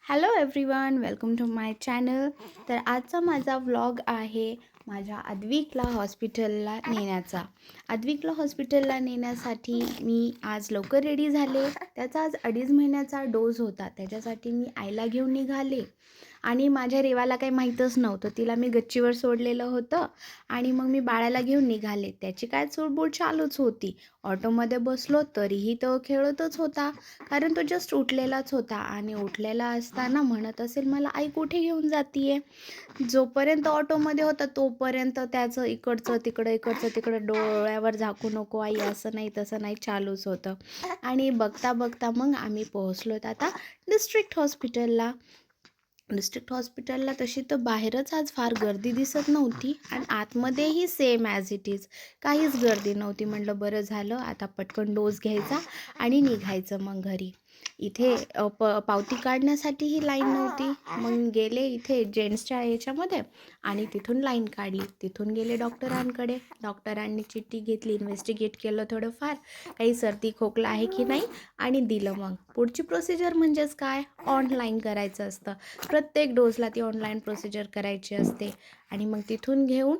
Hello everyone, welcome to my channel. तर आजचा माझा व्लॉग आहे माझ्या आद्विकला हॉस्पिटलला नेण्याचा. आद्विकला हॉस्पिटलला नेण्यासाठी मी आज लवकर रेडी झाले. त्याचा आज 2.5 महिन्याचा डोस होता, त्याच्यासाठी मी आईला घेऊन निघाले. आणि माझ्या रेवाला काही माहीतच नव्हतं, तिला मी गच्चीवर सोडलेलं होतं आणि मग मी बाळाला घेऊन निघाले. त्याची काय चूडबूड चालूच होती. ऑटोमध्ये बसलो तरीही तो खेळतच होता, कारण तो जस्ट उठलेलाच होता आणि उठलेला असताना म्हणत असेल मला आई कुठे घेऊन जातीये. जोपर्यंत ऑटोमध्ये होता तोपर्यंत त्याचं इकडचं तिकडं डोळ्यावर झाकू नको आई, असं नाही तसं नाही चालूच होतं. आणि बघता बघता मग आम्ही पोहोचलोत आता डिस्ट्रिक्ट हॉस्पिटलला. तशी तर बाहेरच आज फार गर्दी दिसत नव्हती आणि आतमध्येही सेम ॲज इट इज काहीच गर्दी नव्हती. म्हटलं बरं झालं, आता पटकन डोस घ्यायचा आणि निघायचं मग घरी. इथे पावती काढण्यासाठीही लाईन नव्हती. मग गेले इथे जेंट्सच्या याच्यामध्ये आणि तिथून लाईन काढली. तिथून गेले डॉक्टरांकडे. डॉक्टरांनी चिठ्ठी घेतली, इन्व्हेस्टिगेट केलं थोडंफार, काही सर्दी खोकला आहे की नाही आणि दिलं. मग पुढची प्रोसिजर म्हणजेच काय, ऑनलाईन करायचं असतं. प्रत्येक डोसला ती ऑनलाईन प्रोसिजर करायची असते. आणि मग तिथून घेऊन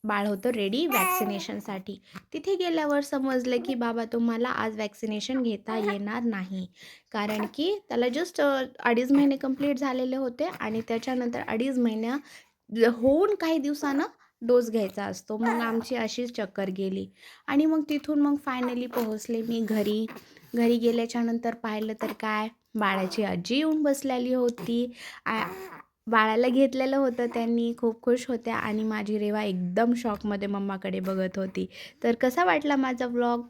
बाळ होतं रेडी वॅक्सिनेशनसाठी. तिथे गेल्यावर समजलं की बाबा तुम्हाला आज वॅक्सिनेशन घेता येणार नाही, कारण की त्याला जस्ट 2.5 महिने कंप्लीट झालेले होते आणि त्याच्यानंतर 2.5 महिन्या होऊन काही दिवसानं डोस घ्यायचा असतो. मग आमची अशीच चक्कर गेली आणि मग तिथून मग फायनली पोहोचले मी घरी. घरी गेल्याच्यानंतर पाहिलं तर काय, बाळाची आजी येऊन बसलेली होती. बाळाला घेतलेलं होतं त्यांनी, खूप खुश होत्या आणि माझी रेवा एकदम शॉकमध्ये मम्माकडे बघत होती. तर कसा वाटला माझा व्लॉग?